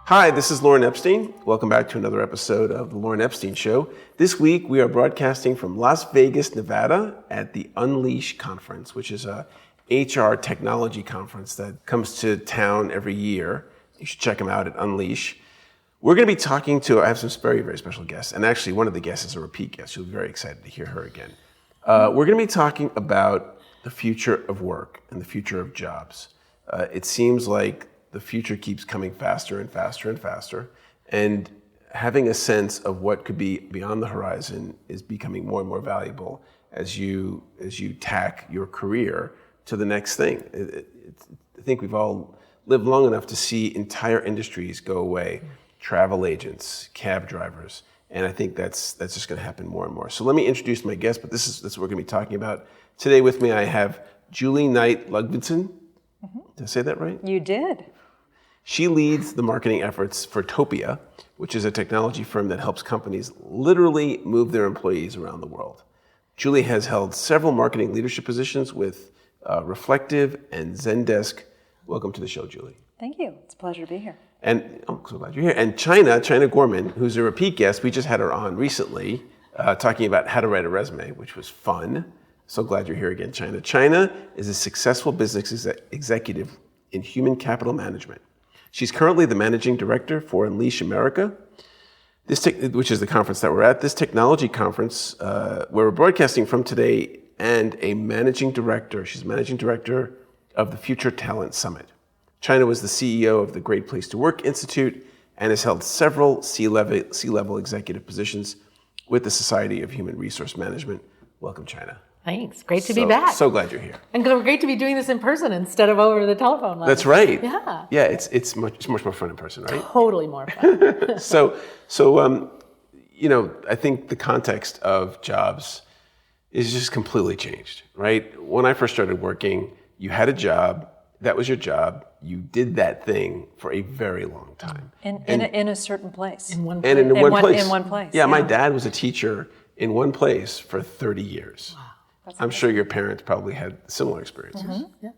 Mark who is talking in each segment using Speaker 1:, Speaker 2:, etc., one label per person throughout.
Speaker 1: Hi, this is Lorne Epstein. Welcome back to another episode of The Lorne Epstein Show. This week we are broadcasting from Las Vegas, Nevada at the Unleash conference, which is a HR technology conference that comes to town every year. You should check them out at Unleash. We're going to be talking to, I have some very, very special guests, and actually one of the guests is a repeat guest. You'll be very excited to hear her again. We're going to be talking about the future of work and the future of jobs. It seems like the future keeps coming faster and faster and faster, and having a sense of what could be beyond the horizon is becoming more and more valuable as you tack your career to the next thing. I think we've all lived long enough to see entire industries go away, travel agents, cab drivers, and I think that's just going to happen more and more. So let me introduce my guest, but this is what we're going to be talking about. Today with me I have Julie Knight-Ludvigson. Did I say that right?
Speaker 2: You did.
Speaker 1: She leads the marketing efforts for Topia, which is a technology firm that helps companies literally move their employees around the world. Julie has held several marketing leadership positions with Reflective and Zendesk. Welcome to the show, Julie.
Speaker 2: Thank you. It's a pleasure to be here.
Speaker 1: And I'm so glad you're here. And China Gorman, who's a repeat guest, we just had her on recently talking about how to write a resume, which was fun. So glad you're here again, China. China is a successful business executive in human capital management. She's currently the managing director for UNLEASHGroup America, which is the conference that we're at. This technology conference, where we're broadcasting from today, and a managing director. She's managing director of the Future Talent Summit. China was the CEO of the Great Place to Work Institute and has held several C-level executive positions with the Society of Human Resource Management. Welcome, China.
Speaker 3: Thanks. Great to be back.
Speaker 1: So glad you're here.
Speaker 3: And great to be doing this in person instead of over the telephone line.
Speaker 1: That's right.
Speaker 3: Yeah.
Speaker 1: Yeah, it's much more fun in person, right?
Speaker 3: Totally more fun.
Speaker 1: So I think the context of jobs is just completely changed, right? When I first started working, you had a job, that was your job, you did that thing for a very long time.
Speaker 2: In a certain place.
Speaker 3: In one place.
Speaker 1: And in
Speaker 2: one place.
Speaker 1: Yeah, my dad was a teacher in one place for 30 years. Wow. I'm sure your parents probably had similar experiences.
Speaker 3: Mm-hmm. Yeah.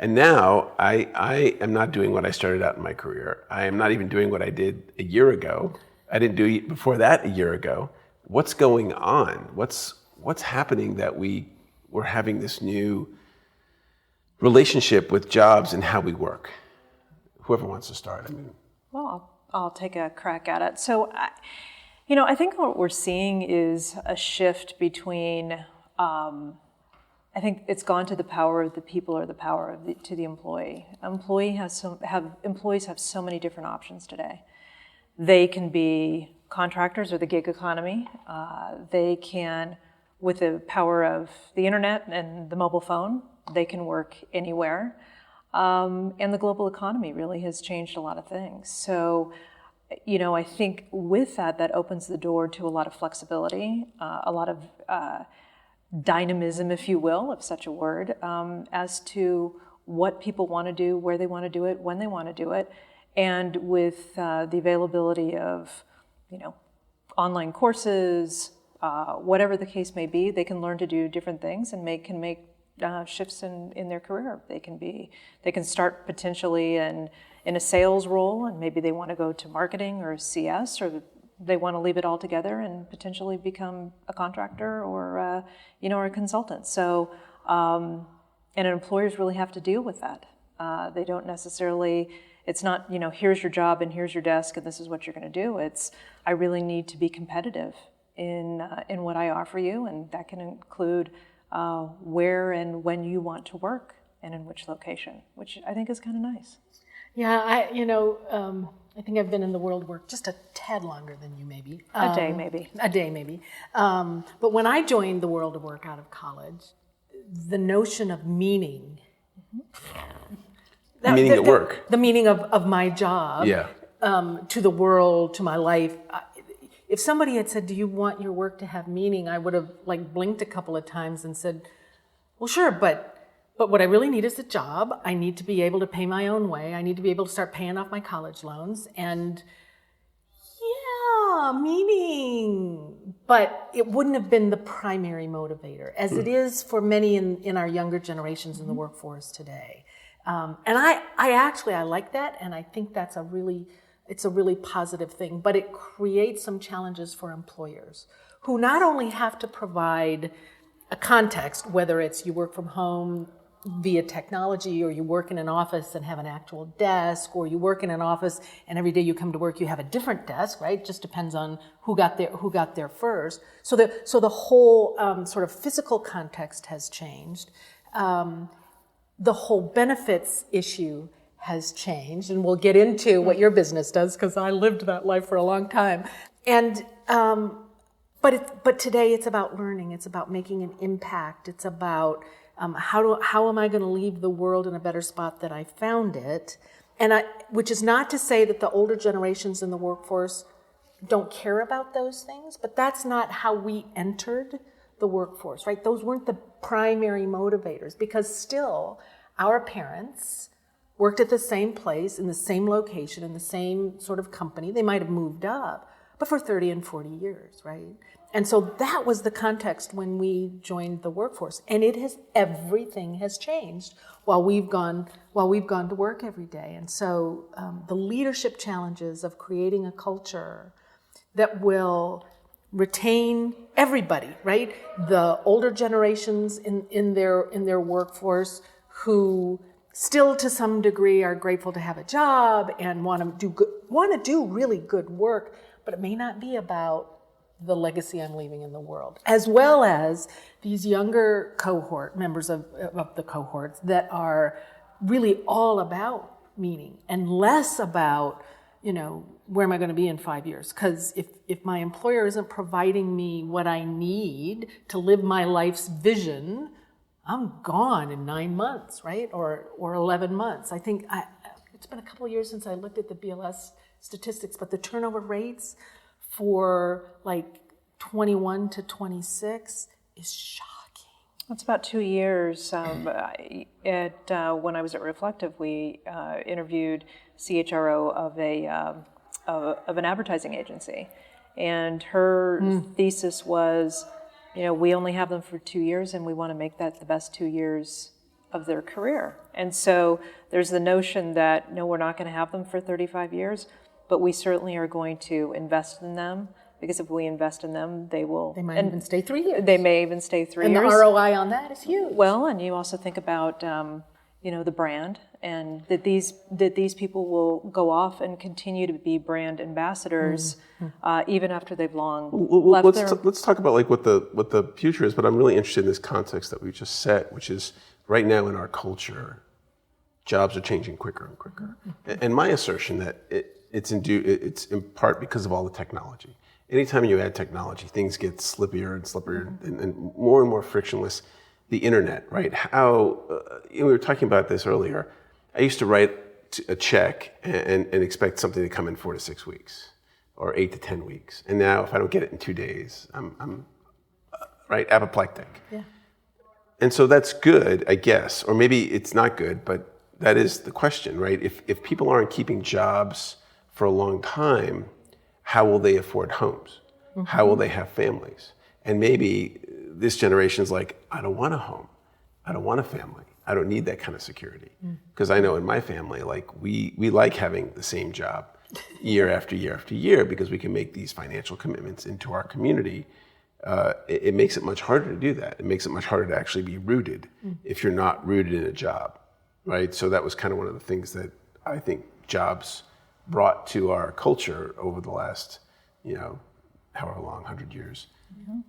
Speaker 1: And now I am not doing what I started out in my career. I am not even doing what I did a year ago. I didn't do it before that a year ago. What's going on? What's happening that we're having this new relationship with jobs and how we work? Whoever wants to start.
Speaker 2: Well, I'll take a crack at it. So, I think what we're seeing is a shift between. I think it's gone to the power of the people or the power of to the employee. Employees have so many different options today. They can be contractors or the gig economy. They can, with the power of the internet and the mobile phone, they can work anywhere. And the global economy really has changed a lot of things. So, I think with that opens the door to a lot of flexibility, a lot of dynamism, if you will, if such a word, as to what people want to do, where they want to do it, when they want to do it, and with the availability of, online courses, whatever the case may be, they can learn to do different things and can make shifts in their career. They can start potentially in a sales role, and maybe they want to go to marketing or CS, or they want to leave it all together and potentially become a contractor or a consultant. So, and employers really have to deal with that. They don't necessarily. It's not here's your job and here's your desk and this is what you're going to do. It's I really need to be competitive in what I offer you, and that can include where and when you want to work and in which location, which I think is kind of nice.
Speaker 3: Yeah, I think I've been in the world of work just a tad longer than you, maybe.
Speaker 2: A day, maybe.
Speaker 3: But when I joined the world of work out of college, the notion of meaning,
Speaker 1: meaning at work,
Speaker 3: the meaning of my job, to the world, to my life. If somebody had said, "Do you want your work to have meaning?" I would have blinked a couple of times and said, "Well, sure, but what I really need is a job. I need to be able to pay my own way. I need to be able to start paying off my college loans. And meaning." But it wouldn't have been the primary motivator, as it is for many in our younger generations in the workforce today. And I like that, and I think that's It's a really positive thing, but it creates some challenges for employers who not only have to provide a context, whether it's you work from home via technology, or you work in an office and have an actual desk, or you work in an office and every day you come to work you have a different desk, right? Just depends on who got there first. So the whole sort of physical context has changed. The whole benefits issue has changed, and we'll get into what your business does because I lived that life for a long time. And but today it's about learning. It's about making an impact. It's about how am I going to leave the world in a better spot than I found it? And which is not to say that the older generations in the workforce don't care about those things, but that's not how we entered the workforce, right? Those weren't the primary motivators, because still our parents worked at the same place, in the same location, in the same sort of company. They might have moved up, but for 30 and 40 years, right? And so that was the context when we joined the workforce. And everything has changed while we've gone to work every day. And so the leadership challenges of creating a culture that will retain everybody, right? The older generations in their workforce who still to some degree are grateful to have a job and want to do really good work, but it may not be about the legacy I'm leaving in the world, as well as these younger members of the cohorts that are really all about meaning and less about, where am I going to be in 5 years? Because if my employer isn't providing me what I need to live my life's vision, I'm gone in 9 months, right? Or 11 months. I think it's been a couple of years since I looked at the BLS statistics, but the turnover rates for like 21 to 26 is shocking.
Speaker 2: It's about 2 years. When I was at Reflective, we interviewed CHRO of an advertising agency, and her thesis was, we only have them for 2 years, and we want to make that the best 2 years of their career. And so there's the notion that no, we're not going to have them for 35 years. But we certainly are going to invest in them, because if we invest in them, they might
Speaker 3: even stay 3 years.
Speaker 2: They may even stay 3 years.
Speaker 3: And the ROI on that is huge.
Speaker 2: Well, and you also think about, the brand, and that these people will go off and continue to be brand ambassadors, even after they've long left
Speaker 1: let's talk about like what the future is. But I'm really interested in this context that we just set, which is right now in our culture, jobs are changing quicker and quicker. And my assertion that it's in part because of all the technology. Anytime you add technology, things get slippier and slipperier and more frictionless. The internet, right? How we were talking about this earlier. I used to write a check and expect something to come in 4 to 6 weeks, or 8 to 10 weeks. And now, if I don't get it in 2 days, I'm right, apoplectic.
Speaker 3: Yeah.
Speaker 1: And so that's good, I guess, or maybe it's not good, but that is the question, right? If people aren't keeping jobs for a long time, how will they afford homes? Mm-hmm. How will they have families? And maybe this generation's like, I don't want a home. I don't want a family. I don't need that kind of security. Because I know in my family, like we like having the same job year after year after year, because we can make these financial commitments into our community. It makes it much harder to do that. It makes it much harder to actually be rooted if you're not rooted in a job, right? So that was kind of one of the things that I think jobs brought to our culture over the last, however long, 100 years. Mm-hmm.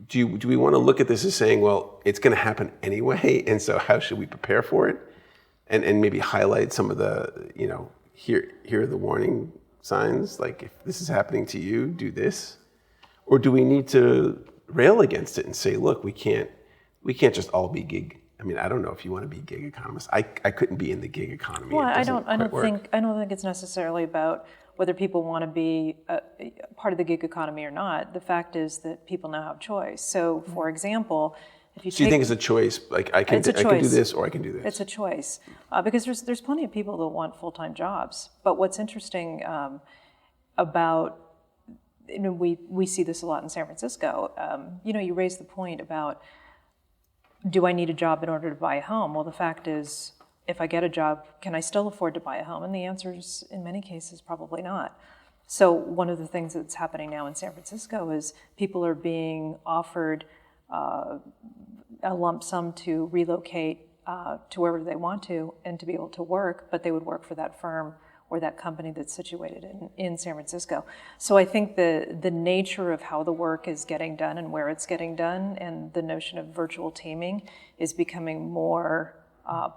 Speaker 1: Do we want to look at this as saying, well, it's going to happen anyway, and so how should we prepare for it? And maybe highlight some of the, here are the warning signs, like if this is happening to you, do this? Or do we need to rail against it and say, look, we can't just all be gig. I mean, I don't know if you want to be gig economists. I couldn't be in the gig economy.
Speaker 2: Well, I don't think it's necessarily about whether people want to be part of the gig economy or not. The fact is that people now have choice. So, for example, if you
Speaker 1: think it's a choice, like I can do this or I can do this?
Speaker 2: It's a choice, because there's plenty of people that want full-time jobs. But what's interesting about, we see this a lot in San Francisco. You raise the point about, do I need a job in order to buy a home? Well, the fact is, if I get a job, can I still afford to buy a home? And the answer is, in many cases, probably not. So one of the things that's happening now in San Francisco is people are being offered a lump sum to relocate to wherever they want to and to be able to work, but they would work for that firm or that company that's situated in San Francisco. So I think the nature of how the work is getting done and where it's getting done, and the notion of virtual teaming is becoming more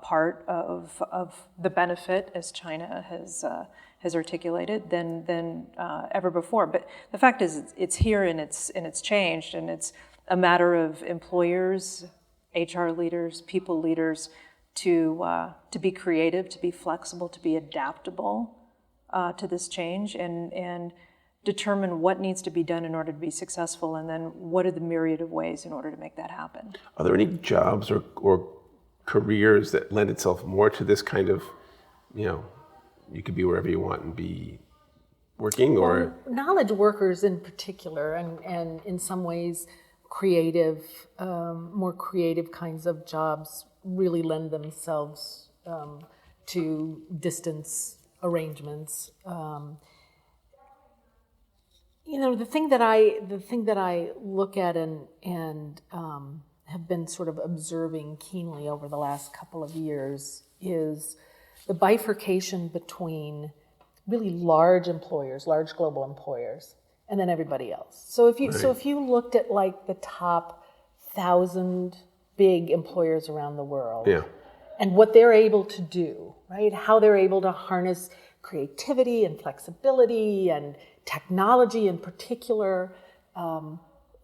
Speaker 2: part of the benefit, as China has articulated, than ever before. But the fact is, it's here and it's changed, and it's a matter of employers, HR leaders, people leaders, to be creative, to be flexible, to be adaptable to this change, and determine what needs to be done in order to be successful, and then what are the myriad of ways in order to make that happen.
Speaker 1: Are there any jobs or careers that lend itself more to this kind of, you could be wherever you want and be working, or?
Speaker 3: Well, knowledge workers in particular, and in some ways creative, more creative kinds of jobs really lend themselves to distance arrangements. The thing that I look at and have been sort of observing keenly over the last couple of years is the bifurcation between really large employers, large global employers, and then everybody else. So if you looked at like the top 1,000 big employers around the world, and what they're able to do, right? How they're able to harness creativity and flexibility and technology in particular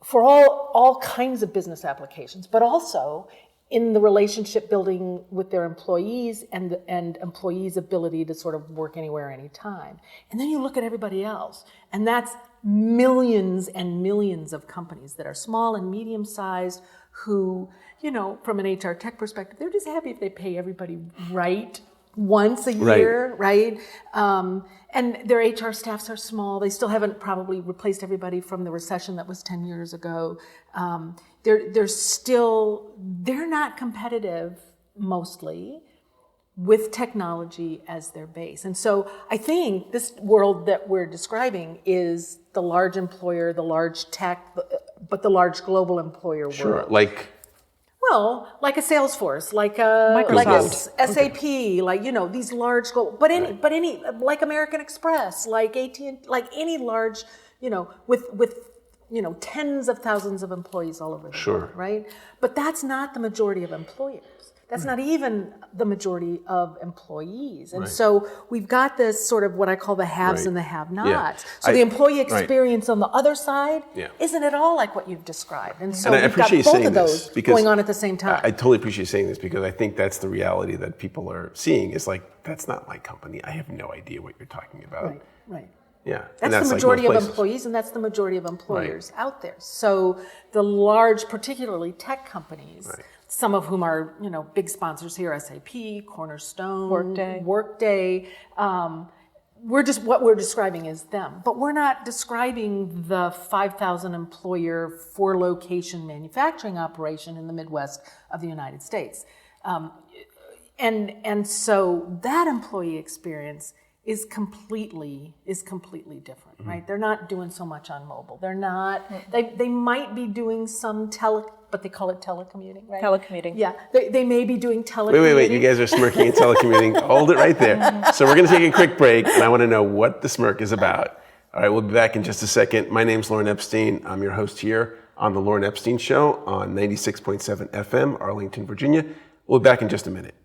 Speaker 3: for all kinds of business applications, but also in the relationship building with their employees and employees' ability to sort of work anywhere, anytime. And then you look at everybody else, and that's millions and millions of companies that are small and medium-sized who, from an HR tech perspective, they're just happy if they pay everybody right once a year, right? And their HR staffs are small. They still haven't probably replaced everybody from the recession that was 10 years ago. They're not competitive mostly with technology as their base. And so I think this world that we're describing is the large employer, the large tech, but the large global employer world.
Speaker 1: Like
Speaker 3: a Salesforce, like SAP, these large global, but any like American Express, like AT&T, like any large, with tens of thousands of employees all over the world, right? But that's not the majority of employers. That's not even the majority of employees. And so we've got this sort of what I call the haves and the have-nots. So the employee experience on the other side isn't at all like what you've described. And so we've got both of those going on at the same time.
Speaker 1: I totally appreciate saying this, because I think that's the reality that people are seeing. Is like, that's not my company. I have no idea what you're talking about.
Speaker 3: Right.
Speaker 1: Yeah.
Speaker 3: That's the majority of employees, and that's the majority of employers out there. So the large, particularly tech companies, some of whom are, big sponsors here, SAP, Cornerstone, Workday. What we're describing is them, but we're not describing the 5,000 employer 4-location manufacturing operation in the Midwest of the United States. And so that employee experience is completely different, right? They're not doing so much on mobile. They're not. They might be doing some but they call it telecommuting, right?
Speaker 2: Telecommuting.
Speaker 3: Yeah, they may be doing telecommuting.
Speaker 1: Wait, you guys are smirking at telecommuting. Hold it right there. So we're going to take a quick break, and I want to know what the smirk is about. All right, we'll be back in just a second. My name's Lorne Epstein. I'm your host here on The Lorne Epstein Show on 96.7 FM, Arlington, Virginia. We'll be back in just a minute.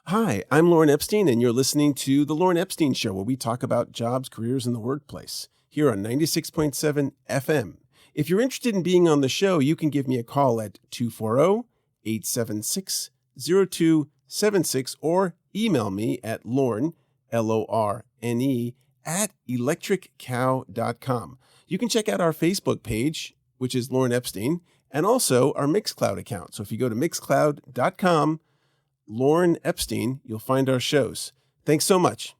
Speaker 1: Hi, I'm Lorne Epstein, and you're listening to The Lorne Epstein Show, where we talk about jobs, careers, and the workplace, here on 96.7 FM. If you're interested in being on the show, you can give me a call at 240-876-0276 or email me at Lorne, Lorne, @electriccow.com. You can check out our Facebook page, which is Lorne Epstein, and also our Mixcloud account. So if you go to mixcloud.com, Lorne Epstein, you'll find our shows. Thanks so much.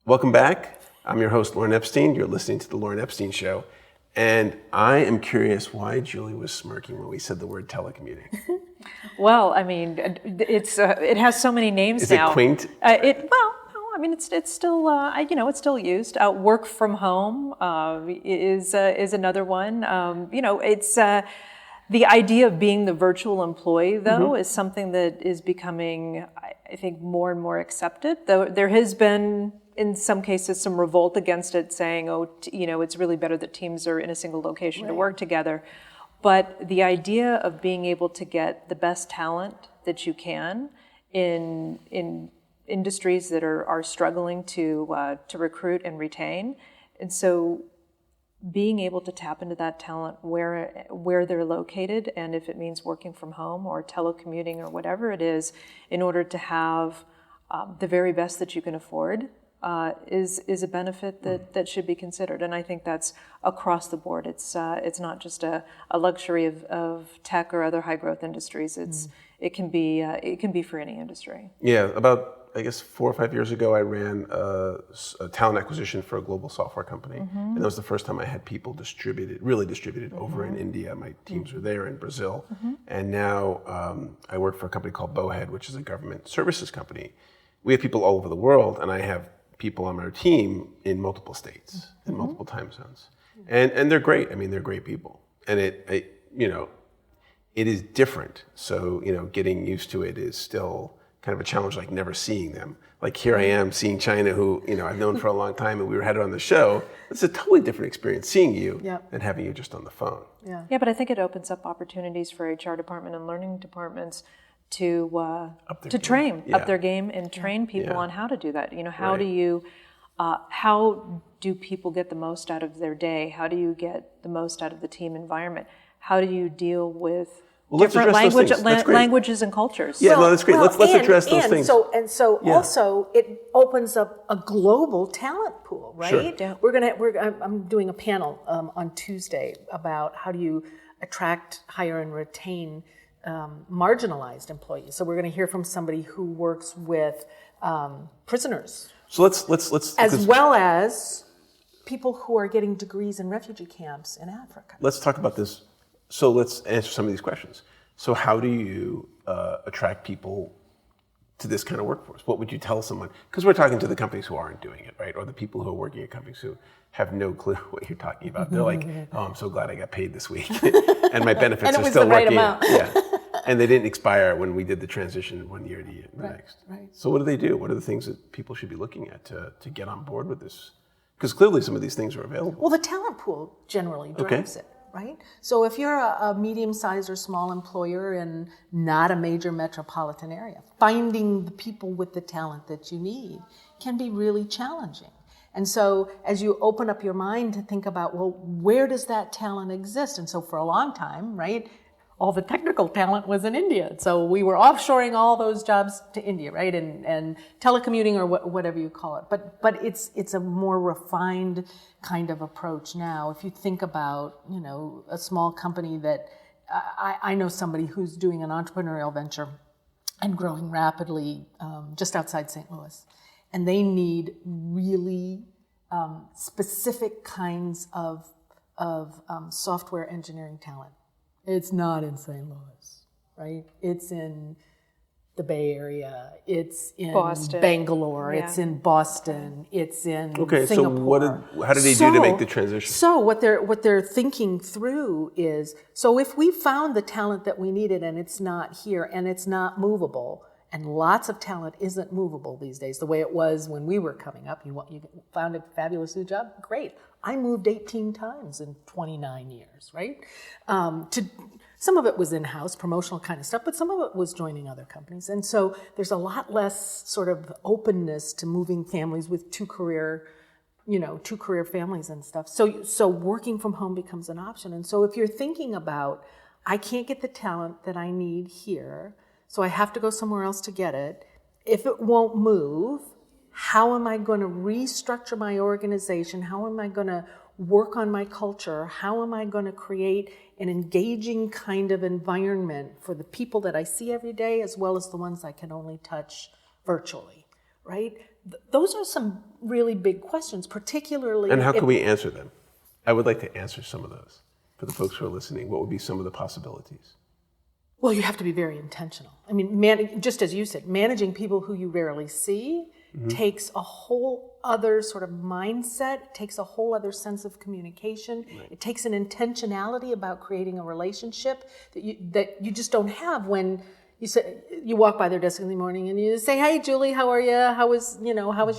Speaker 1: Welcome back. I'm your host, Lorne Epstein. You're listening to The Lorne Epstein Show. And I am curious why Julie was smirking when we said the word telecommuting.
Speaker 2: Well, I mean, it has so many names now.
Speaker 1: Is it quaint?
Speaker 2: I mean, it's still it's still used. Work from home is another one. It's the idea of being the virtual employee, though, is something that is becoming, I think, more and more accepted. Though there has been, in some cases, some revolt against it, saying, it's really better that teams are in a single location to work together. But the idea of being able to get the best talent that you can in industries that are struggling to recruit and retain, and so being able to tap into that talent where they're located, and if it means working from home or telecommuting or whatever it is, in order to have the very best that you can afford, is a benefit that should be considered. And I think that's across the board. It's not just a luxury of tech or other high growth industries. It can be for any industry.
Speaker 1: Yeah, about I guess 4 or 5 years ago, I ran a talent acquisition for a global software company, and that was the first time I had people really distributed over in India. My teams were there in Brazil, and now I work for a company called Bowhead, which is a government services company. We have people all over the world, and I have people on our team in multiple states, in multiple time zones, and they're great. I mean, they're great people, and it is different. So getting used to it is still kind of a challenge, like never seeing them. Like here I am seeing China, who I've known for a long time, and we had her on the show. It's a totally different experience seeing you than having you just on the phone.
Speaker 2: Yeah, but I think it opens up opportunities for HR department and learning departments to train up their game and train people on how to do that. How do people get the most out of their day? How do you get the most out of the team environment? How do you deal with different languages and cultures?
Speaker 1: Yeah, that's great. Let's address those things.
Speaker 3: So also it opens up a global talent pool, right? Sure. Yeah. I'm doing a panel on Tuesday about how do you attract, hire, and retain marginalized employees. So we're going to hear from somebody who works with prisoners.
Speaker 1: So let's
Speaker 3: as well as people who are getting degrees in refugee camps in Africa.
Speaker 1: Let's talk about this. So let's answer some of these questions. So how do you attract people to this kind of workforce? What would you tell someone? Because we're talking to the companies who aren't doing it, right? Or the people who are working at companies who have no clue what you're talking about. They're like, oh, I'm so glad I got paid this week. And my benefits are still working. Yeah. And they didn't expire when we did the transition 1 year to the next. Right. So what do they do? What are the things that people should be looking at to get on board with this? Because clearly some of these things are available.
Speaker 3: Well, the talent pool generally drives it. Right? So if you're a medium-sized or small employer in not a major metropolitan area, finding the people with the talent that you need can be really challenging. And so as you open up your mind to think about, well, where does that talent exist? And so for a long time, right, all the technical talent was in India. So we were offshoring all those jobs to India, right? And telecommuting or whatever you call it. But it's a more refined kind of approach now. If you think about, a small company that I know somebody who's doing an entrepreneurial venture and growing rapidly just outside St. Louis. And they need really specific kinds of software engineering talent. It's not in St. Louis, right? It's in the Bay Area. It's in Boston. Bangalore. Yeah. It's in Boston. It's in Singapore.
Speaker 1: So how did they do to make the transition?
Speaker 3: So what they're thinking through is, so if we found the talent that we needed and it's not here and it's not movable, and lots of talent isn't movable these days, the way it was when we were coming up. You found a fabulous new job? Great. I moved 18 times in 29 years, right? Some of it was in-house, promotional kind of stuff, but some of it was joining other companies. And so there's a lot less sort of openness to moving families with two career families and stuff. So working from home becomes an option. And so if you're thinking about, I can't get the talent that I need here, so I have to go somewhere else to get it. If it won't move, how am I going to restructure my organization? How am I going to work on my culture? How am I going to create an engaging kind of environment for the people that I see every day, as well as the ones I can only touch virtually, right? Those are some really big questions, particularly...
Speaker 1: And how can we answer them? I would like to answer some of those for the folks who are listening. What would be some of the possibilities?
Speaker 3: Well, you have to be very intentional. I mean, just as you said, managing people who you rarely see takes a whole other sort of mindset, takes a whole other sense of communication. Right. It takes an intentionality about creating a relationship that you just don't have when you walk by their desk in the morning and you say, "Hey, Julie, how are you? How was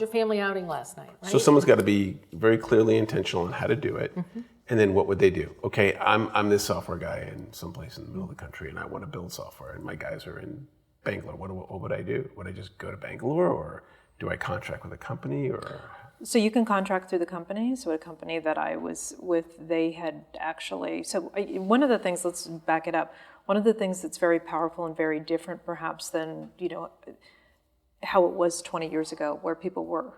Speaker 3: your family outing last night?" Right?
Speaker 1: So someone's got to be very clearly intentional on how to do it. Mm-hmm. And then what would they do? Okay, I'm this software guy in someplace in the middle of the country, and I want to build software, and my guys are in Bangalore. What would I do? Would I just go to Bangalore, or do I contract with a company, or?
Speaker 2: So you can contract through the company. So a company that I was with, they had actually. So one of the things, let's back it up. One of the things that's very powerful and very different, perhaps, than how it was 20 years ago, where people were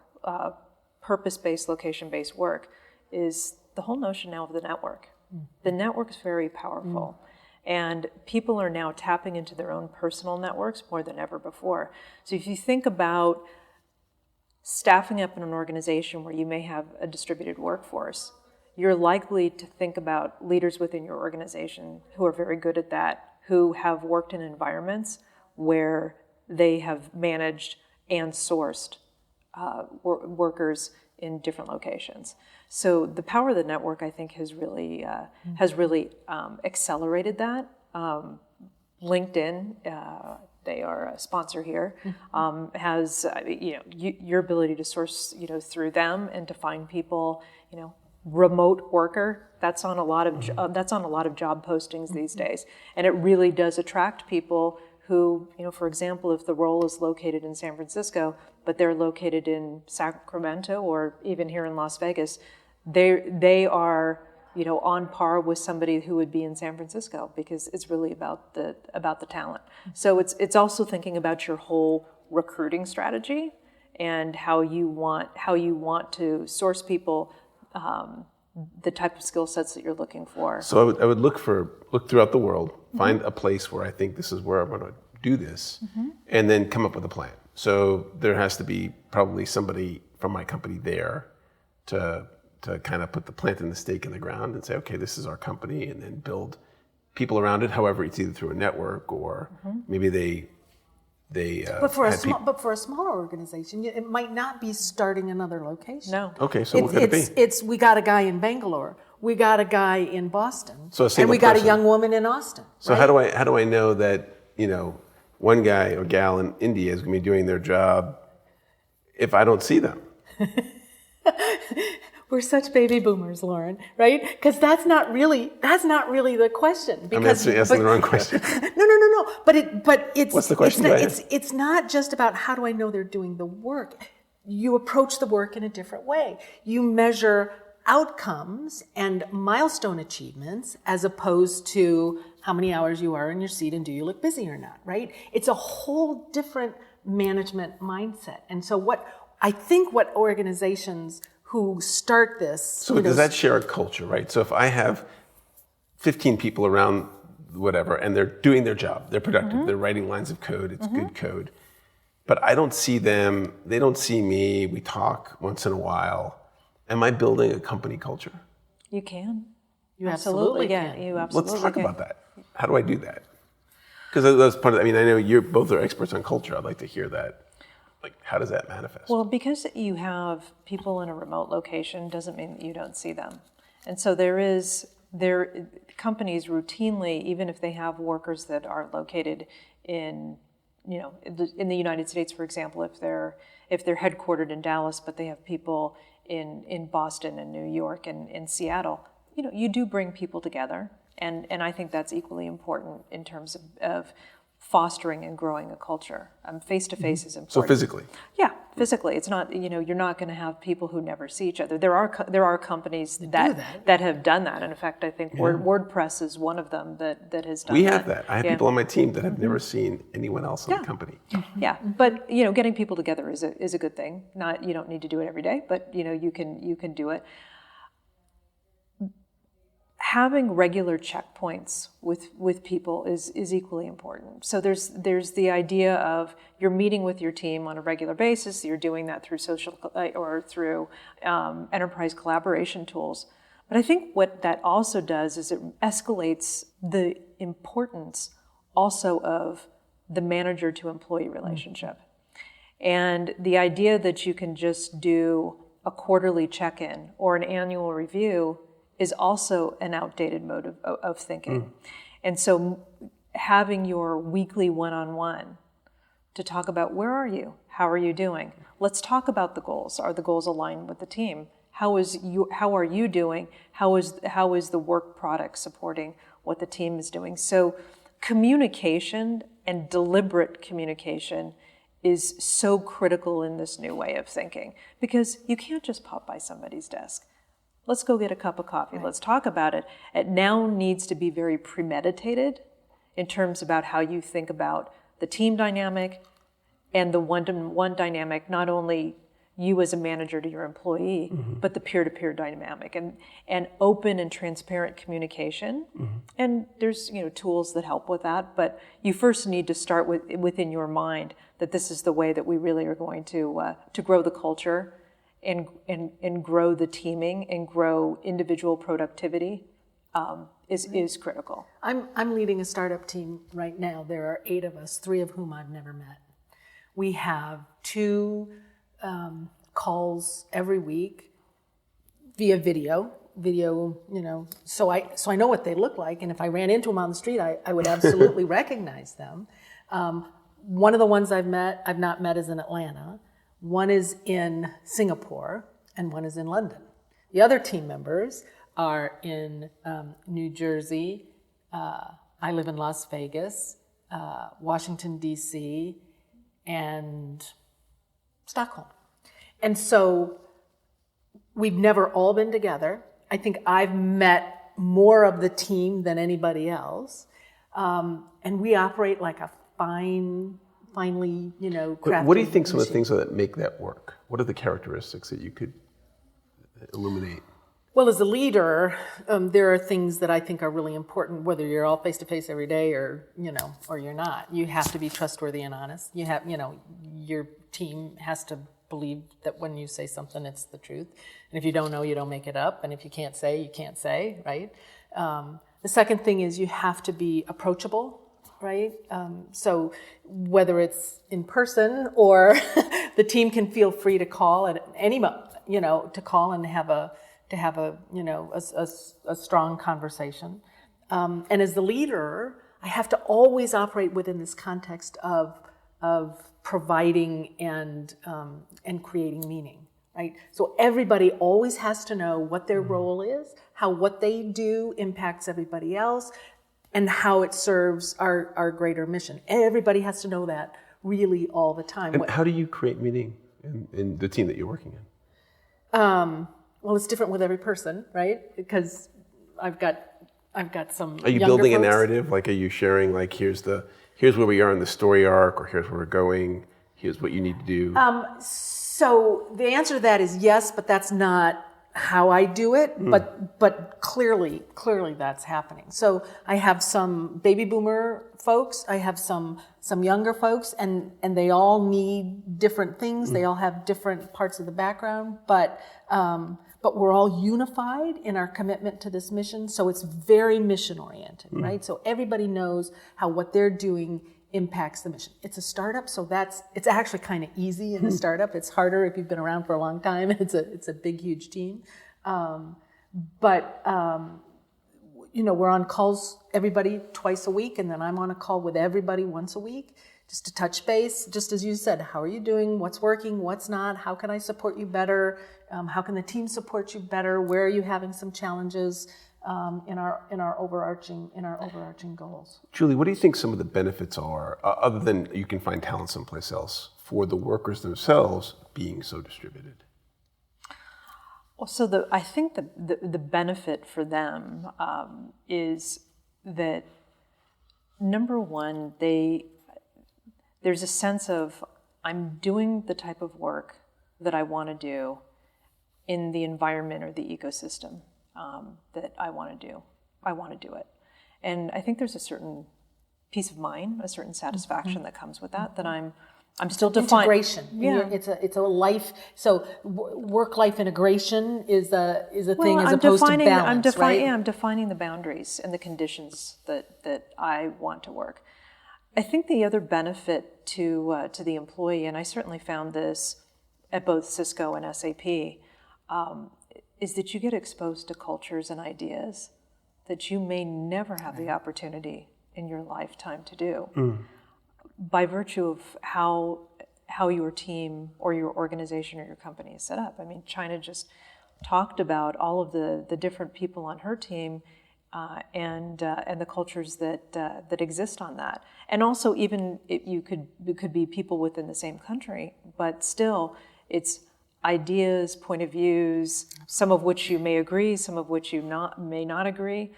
Speaker 2: purpose-based, location-based work, is the whole notion now of the network. The network's very powerful. And people are now tapping into their own personal networks more than ever before. So if you think about staffing up in an organization where you may have a distributed workforce, you're likely to think about leaders within your organization who are very good at that, who have worked in environments where they have managed and sourced workers in different locations. So the power of the network, I think, has really accelerated that. LinkedIn, they are a sponsor here, has your ability to source through them and to find people, remote worker. That's on a lot of job postings these days, and it really does attract people who, for example, if the role is located in San Francisco, but they're located in Sacramento or even here in Las Vegas, they are, on par with somebody who would be in San Francisco, because it's really about the talent. So it's also thinking about your whole recruiting strategy and how you want to source people, the type of skill sets that you're looking for.
Speaker 1: So I would look throughout the world, find a place where I think this is where I'm going to do this, and then come up with a plan. So there has to be probably somebody from my company there to kind of put the plant and the stake in the ground and say, okay, this is our company, and then build people around it. However, it's either through a network or maybe they.
Speaker 3: But for a smaller organization, it might not be starting another location.
Speaker 2: No.
Speaker 1: Okay, so what could it be?
Speaker 3: It's we got a guy in Bangalore, we got a guy in Boston,
Speaker 1: and we
Speaker 3: got a young woman in Austin.
Speaker 1: So right? how do I know that one guy or gal in India is going to be doing their job if I don't see them?
Speaker 3: We're such baby boomers, Lorne, right? Because that's not really the question.
Speaker 1: Because I'm asking the wrong question.
Speaker 3: No. But it's
Speaker 1: what's the question?
Speaker 3: It's not just about how do I know they're doing the work. You approach the work in a different way. You measure outcomes and milestone achievements as opposed to how many hours you are in your seat and do you look busy or not, right? It's a whole different management mindset. And so what organizations who start this...
Speaker 1: So does that share a culture, right? So if I have 15 people around whatever, and they're doing their job, they're productive, they're writing lines of code, it's good code, but I don't see them, they don't see me, we talk once in a while. Am I building a company culture?
Speaker 2: You can.
Speaker 3: You absolutely can.
Speaker 2: You absolutely
Speaker 1: Let's talk about that. How do I do that? Because that's part of, I know you both are experts on culture. I'd like to hear that. Like, how does that manifest?
Speaker 2: Well, because you have people in a remote location doesn't mean that you don't see them. And so companies routinely, even if they have workers that are located in the United States, for example, if they're headquartered in Dallas, but they have people in Boston and New York and in Seattle, you do bring people together. And I think that's equally important in terms of fostering and growing a culture. Face-to-face is important.
Speaker 1: So physically?
Speaker 2: Yeah, physically. It's not, you're not going to have people who never see each other. There are companies that have done that. And in fact, I think WordPress is one of them that has done that.
Speaker 1: We have that. I have people on my team that have never seen anyone else in the company.
Speaker 2: Yeah, but getting people together is a good thing. You don't need to do it every day, but you can do it. Having regular checkpoints with people is equally important. So there's the idea of you're meeting with your team on a regular basis. You're doing that through social or through enterprise collaboration tools. But I think what that also does is it escalates the importance also of the manager to employee relationship. And the idea that you can just do a quarterly check-in or an annual review is also an outdated mode of thinking. And so having your weekly one-on-one to talk about where are you? How are you doing? Let's talk about the goals. Are the goals aligned with the team? How are you doing? How is the work product supporting what the team is doing? So communication and deliberate communication is so critical in this new way of thinking, because you can't just pop by somebody's desk. Let's go get a cup of coffee. Let's talk about it. It now needs to be very premeditated in terms about how you think about the team dynamic and the one-to-one dynamic, not only you as a manager to your employee, but the peer-to-peer dynamic, and open and transparent communication. And there's tools that help with that, but you first need to start within your mind that this is the way that we really are going to grow the culture and grow the teaming and grow individual productivity is critical.
Speaker 3: I'm leading a startup team right now. There are 8 of us, 3 of whom I've never met. We have 2 calls every week via video, so I know what they look like, and if I ran into them on the street, I would absolutely recognize them. One of the ones I've not met is in Atlanta. One is in Singapore, and one is in London. The other team members are in New Jersey. I live in Las Vegas, Washington, D.C., and Stockholm. And so we've never all been together. I think I've met more of the team than anybody else. And we operate like a finely, crafted
Speaker 1: What do you think some of
Speaker 3: machine.
Speaker 1: the things that make that work? What are the characteristics that you could illuminate?
Speaker 3: Well, as a leader, there are things that I think are really important, whether you're all face-to-face every day or you're not. You have to be trustworthy and honest. You have, your team has to believe that when you say something, it's the truth. And if you don't know, you don't make it up. And if you can't say, you can't say, right? The second thing is you have to be approachable, right? So whether it's in person or the team can feel free to call at any moment, to call and have a strong conversation. And as the leader, I have to always operate within this context of providing and creating meaning, right? So everybody always has to know what their role is, how what they do impacts everybody else, and how it serves our greater mission. Everybody has to know that really all the time.
Speaker 1: And how do you create meaning in the team that you're working in?
Speaker 3: Well, it's different with every person, right? Because I've got some.
Speaker 1: Are you
Speaker 3: younger
Speaker 1: building a
Speaker 3: folks.
Speaker 1: narrative? Like, are you sharing? Like, here's where we are in the story arc, or here's where we're going. Here's what you need to do.
Speaker 3: So the answer to that is yes, but that's not how I do it. But clearly that's happening. So I have some baby boomer folks. I have some younger folks, and they all need different things. They all have different parts of the background, but we're all unified in our commitment to this mission. So it's very mission oriented, right? So everybody knows how what they're doing impacts the mission. It's a startup, so it's actually kind of easy in a startup. It's harder if you've been around for a long time. It's a big, huge team. But we're on calls, everybody twice a week, and then I'm on a call with everybody once a week, just to touch base, just as you said, how are you doing, what's working, what's not, how can I support you better, how can the team support you better, where are you having some challenges in our overarching goals.
Speaker 1: Julie, what do you think some of the benefits are, other than you can find talent someplace else, for the workers themselves being so distributed?
Speaker 2: Well, so I think the benefit for them is that, number one, there's a sense of, I'm doing the type of work that I want to do in the environment or the ecosystem that I want to do. I want to do it. And I think there's a certain peace of mind, a certain satisfaction that comes with that I'm still defining.
Speaker 3: Integration.
Speaker 2: Yeah.
Speaker 3: It's a life. So work-life integration is a thing as opposed to balance, right?
Speaker 2: Yeah, I'm defining the boundaries and the conditions that I want to work. I think the other benefit to the employee, and I certainly found this at both Cisco and SAP, is that you get exposed to cultures and ideas that you may never have the opportunity in your lifetime to do, by virtue of how your team or your organization or your company is set up. I mean, China just talked about all of the different people on her team and the cultures that exist on that, and also even it could be people within the same country, but still it's ideas, point of views, some of which you may agree, some of which you may not agree.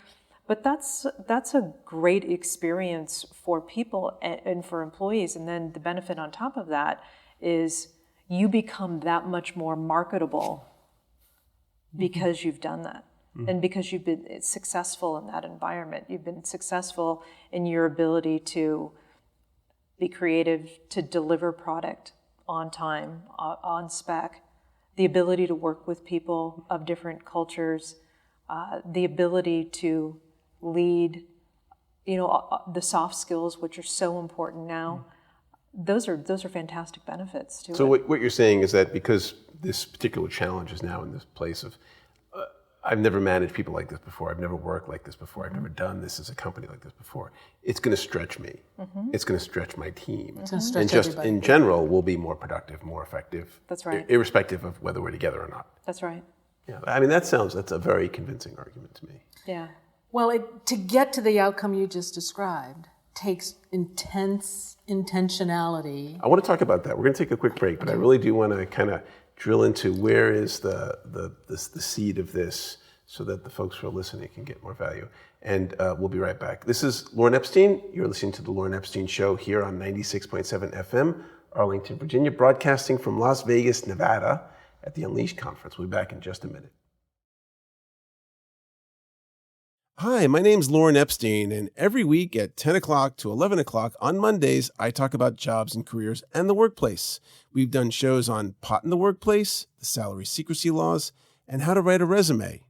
Speaker 2: But that's a great experience for people and for employees. And then the benefit on top of that is you become that much more marketable because you've done that. And because you've been successful in that environment. You've been successful in your ability to be creative, to deliver product on time, on spec, the ability to work with people of different cultures, the ability to lead, the soft skills, which are so important now. Those are fantastic benefits to it.
Speaker 1: So what you're saying is that because this particular challenge is now in this place of, I've never managed people like this before, I've never worked like this before, I've never done this as a company like this before, it's going to stretch me. It's going to stretch my team.
Speaker 3: It's going to stretch
Speaker 1: and just
Speaker 3: everybody.
Speaker 1: in general, we'll be more productive, more effective.
Speaker 2: That's right.
Speaker 1: Irrespective of whether we're together or not.
Speaker 2: That's right.
Speaker 1: Yeah, I mean, that's a very convincing argument to me.
Speaker 2: Yeah.
Speaker 3: Well, to get to the outcome you just described takes intense intentionality.
Speaker 1: I want to talk about that. We're going to take a quick break, but I really do want to kind of drill into where is the seed of this so that the folks who are listening can get more value. And we'll be right back. This is Lorne Epstein. You're listening to The Lorne Epstein Show here on 96.7 FM, Arlington, Virginia, broadcasting from Las Vegas, Nevada at the Unleashed Conference. We'll be back in just a minute. Hi, my name's Lorne Epstein, and every week at 10 o'clock to 11 o'clock on Mondays, I talk about jobs and careers and the workplace. We've done shows on pot in the workplace, the salary secrecy laws, and how to write a resume.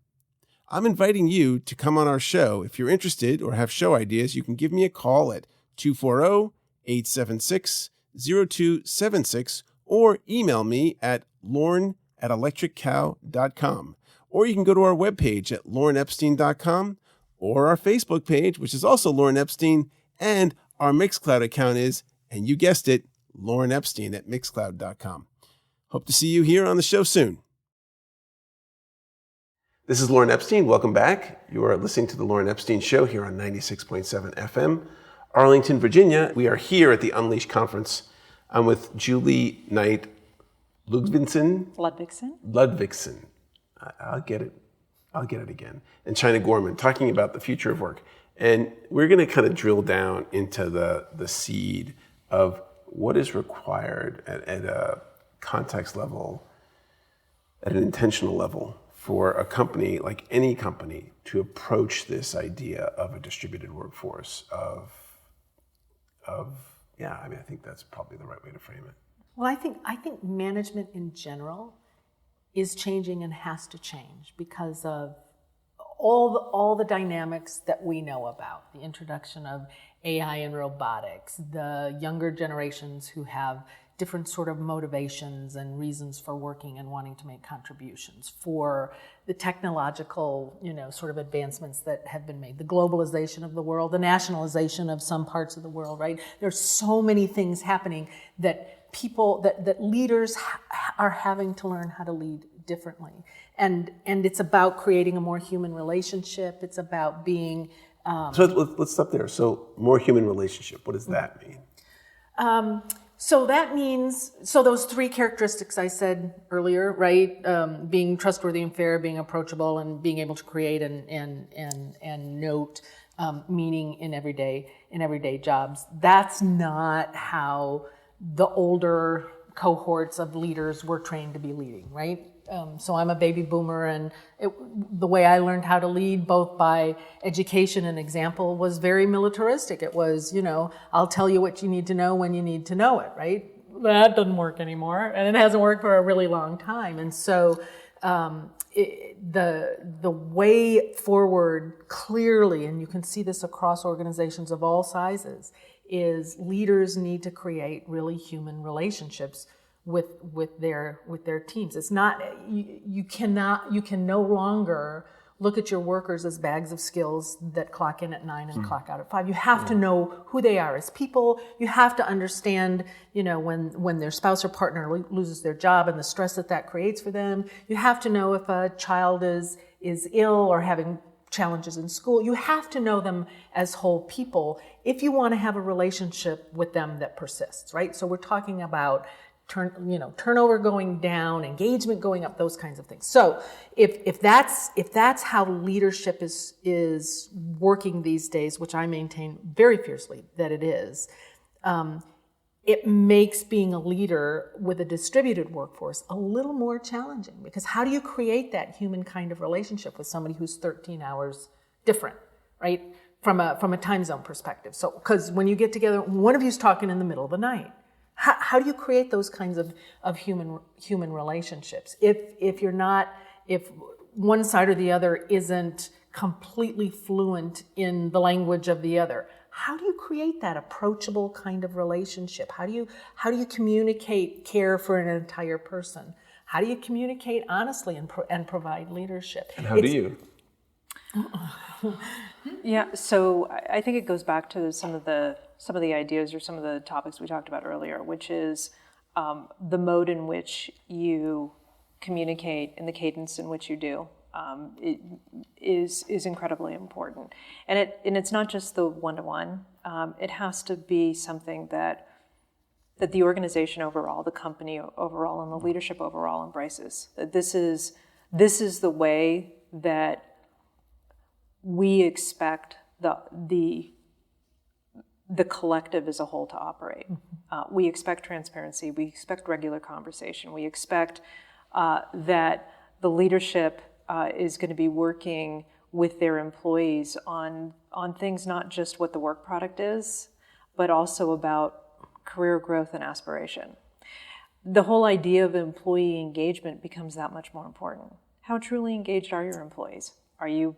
Speaker 1: I'm inviting you to come on our show. If you're interested or have show ideas, you can give me a call at 240-876-0276 or email me at lorne@electriccow.com. Or you can go to our webpage at lorneepstein.com or our Facebook page, which is also Lorne Epstein, and our Mixcloud account is, and you guessed it, Lorne Epstein at mixcloud.com. Hope to see you here on the show soon. This is Lorne Epstein. Welcome back. You are listening to The Lorne Epstein Show here on 96.7 FM, Arlington, Virginia. We are here at the Unleashed Conference. I'm with Julie Knight-Ludvigson. Ludvigsen. I'll get it again. And China Gorman, talking about the future of work. And we're going to kind of drill down into the seed of what is required at a context level, at an intentional level, for a company, like any company, to approach this idea of a distributed workforce I think that's probably the right way to frame it.
Speaker 3: Well, I think management in general is changing and has to change because of all the dynamics that we know about. The introduction of AI and robotics, the younger generations who have different sort of motivations and reasons for working and wanting to make contributions, for the technological, sort of advancements that have been made, the globalization of the world, the nationalization of some parts of the world, right? There's so many things happening that people, that leaders are having to learn how to lead differently. And it's about creating a more human relationship. It's about being...
Speaker 1: So let's stop there. So more human relationship, what does that mean?
Speaker 3: So that means, those three characteristics I said earlier, right? Being trustworthy and fair, being approachable, and being able to create and note meaning in everyday jobs. That's not how the older cohorts of leaders were trained to be leading, right? So I'm a baby boomer, and the way I learned how to lead, both by education and example, was very militaristic. It was, I'll tell you what you need to know when you need to know it, right? That doesn't work anymore, and it hasn't worked for a really long time. And so the way forward clearly, and you can see this across organizations of all sizes, is leaders need to create really human relationships with their teams. It's not, you can no longer look at your workers as bags of skills that clock in at 9 and clock out at 5. You have to know who they are as people. You have to understand, when their spouse or partner loses their job and the stress that creates for them. You have to know if a child is ill or having challenges in school. You have to know them as whole people if you want to have a relationship with them that persists, right? So we're talking about turnover going down, engagement going up, those kinds of things. So if that's how leadership is working these days, which I maintain very fiercely that it is, it makes being a leader with a distributed workforce a little more challenging, because how do you create that human kind of relationship with somebody who's 13 hours different, right? From a time zone perspective. So, because when you get together, one of you's talking in the middle of the night. How do you create those kinds of human relationships? If one side or the other isn't completely fluent in the language of the other, how do you create that approachable kind of relationship? How do you communicate care for an entire person? How do you communicate honestly and provide leadership?
Speaker 1: And how do you?
Speaker 2: Yeah, so I think it goes back to some of the ideas or some of the topics we talked about earlier, which is the mode in which you communicate and the cadence in which you do is incredibly important. And it's not just the one-to-one. It has to be something that the organization overall, the company overall, and the leadership overall embraces. That this is the way that we expect the collective as a whole to operate. We expect transparency. We expect regular conversation. We expect that the leadership is going to be working with their employees on things, not just what the work product is, but also about career growth and aspiration. The whole idea of employee engagement becomes that much more important. How truly engaged are your employees? Are you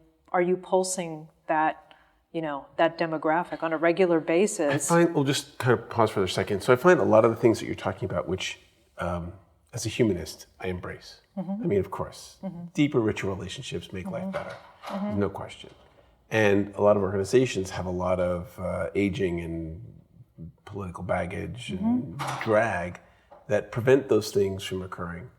Speaker 2: pulsing that demographic on a regular basis?
Speaker 1: We'll just kind of pause for a second. So I find a lot of the things that you're talking about, which as a humanist, I embrace. I mean, of course, deeper, richer relationships make life better. No question. And a lot of organizations have a lot of aging and political baggage and drag that prevent those things from occurring.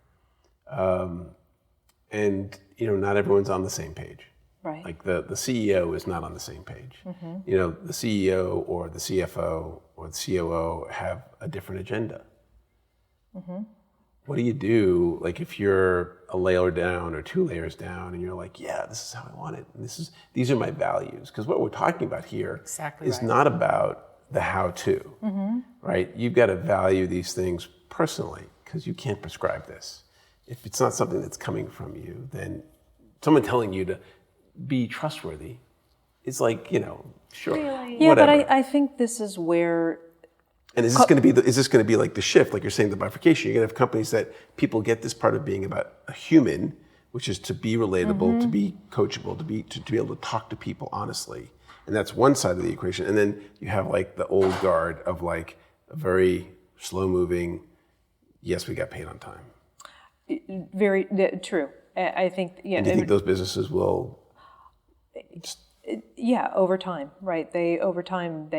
Speaker 1: And not everyone's on the same page.
Speaker 2: Right.
Speaker 1: Like the CEO is not on the same page. The CEO or the CFO or the COO have a different agenda. What do you do, like if you're a layer down or 2 layers down and you're like, yeah, this is how I want it. And these are my values. Because what we're talking about here is not about the how-to, right? You've got to value these things personally because you can't prescribe this. If it's not something that's coming from you, then someone telling you to be trustworthy is like, sure,
Speaker 2: Yeah,
Speaker 1: whatever.
Speaker 2: but I think this is where.
Speaker 1: And is this going to be like the shift, like you're saying, the bifurcation? You're going to have companies that people get this part of being about a human, which is to be relatable, to be coachable, to be able to talk to people honestly, and that's one side of the equation. And then you have like the old guard of like a very slow moving. Yes, we got paid on time.
Speaker 2: Very true. I think. Yeah.
Speaker 1: And do you think those businesses will?
Speaker 2: Yeah, over time, right? They won't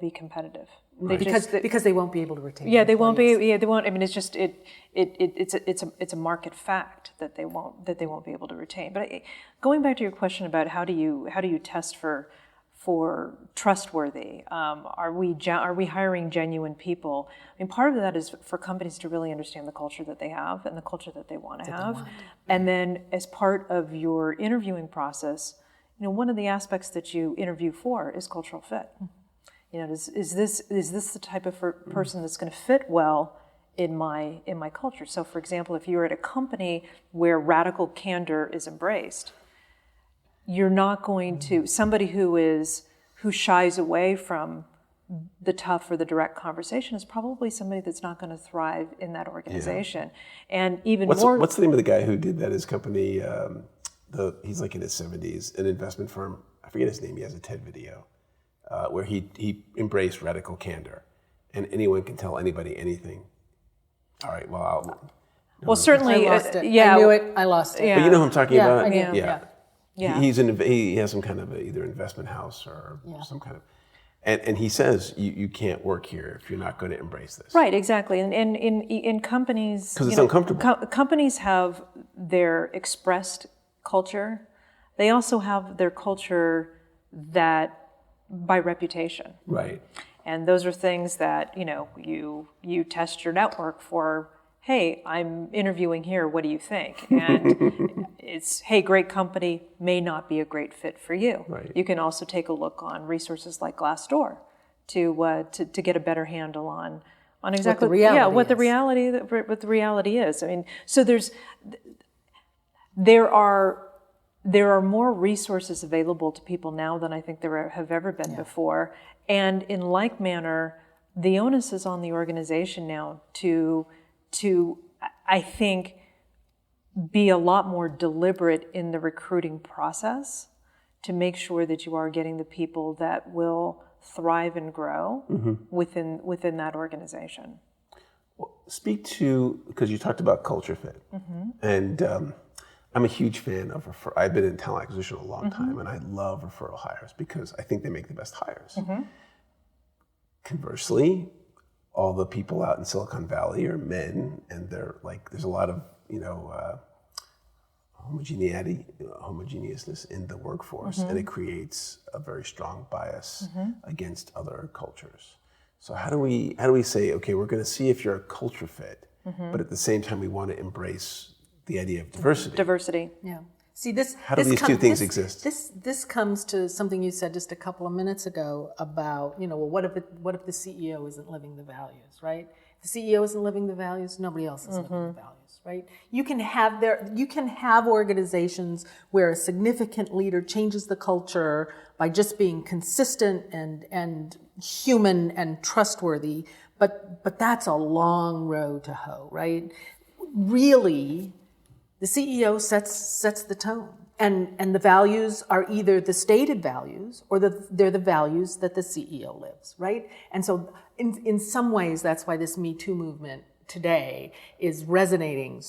Speaker 2: be competitive.
Speaker 1: Right.
Speaker 3: Because they won't be able to retain.
Speaker 2: Yeah, they
Speaker 3: employees.
Speaker 2: won't be. Yeah, they won't. I mean, it's just it's a market fact that they won't be able to retain. But going back to your question about how do you test for trustworthy? Are we hiring genuine people? I mean, part of that is for companies to really understand the culture that they have and the culture that they want to have. And then as part of your interviewing process, one of the aspects that you interview for is cultural fit. Is this the type of person that's going to fit well in my culture? So, for example, if you're at a company where radical candor is embraced, you're not going to, somebody who shies away from the tough or the direct conversation is probably somebody that's not going to thrive in that organization. Yeah. And even
Speaker 1: what's the name of the guy who did that? His company, he's like in his 70s, an investment firm. I forget his name. He has a TED video. where he embraced radical candor, and anyone can tell anybody anything. All right, well,
Speaker 2: certainly,
Speaker 3: I lost it.
Speaker 2: yeah.
Speaker 3: I knew it. I lost it.
Speaker 2: Yeah.
Speaker 1: But you know who I'm talking about?
Speaker 3: I do.
Speaker 2: Yeah.
Speaker 1: He has some kind of either investment house or some kind of, and he says you can't work here if you're not going to embrace this.
Speaker 2: Right, exactly. And in companies,
Speaker 1: because it's uncomfortable.
Speaker 2: Companies have their expressed culture. They also have their culture that by reputation.
Speaker 1: Right.
Speaker 2: And those are things that, you test your network for, hey, I'm interviewing here, what do you think? And it's, hey, great company, may not be a great fit for you.
Speaker 1: Right.
Speaker 2: You can also take a look on resources like Glassdoor to get a better handle on exactly what the reality is. I mean, so there are more resources available to people now than I think there have ever been before. And in like manner, the onus is on the organization now to I think, be a lot more deliberate in the recruiting process to make sure that you are getting the people that will thrive and grow within that organization.
Speaker 1: Well, speak to, because you talked about culture fit, and I'm a huge fan of I've been in talent acquisition a long time, and I love referral hires because I think they make the best hires. Conversely, all the people out in Silicon Valley are men, and they're like, there's a lot of homogeneousness in the workforce, and it creates a very strong bias against other cultures. So how do we say, okay, we're going to see if you're a culture fit, but at the same time we want to embrace the idea of diversity.
Speaker 2: Diversity.
Speaker 3: Yeah. See, this.
Speaker 1: How do these two things exist?
Speaker 3: This comes to something you said just a couple of minutes ago about, what if the CEO isn't living the values, right? If the CEO isn't living the values, nobody else is living the values, right? You can have organizations where a significant leader changes the culture by just being consistent and human and trustworthy, but that's a long road to hoe, right? Really, the CEO sets the tone, and the values are either the stated values or they're the values that the CEO lives, right? And so, in some ways, that's why this Me Too movement today is resonating,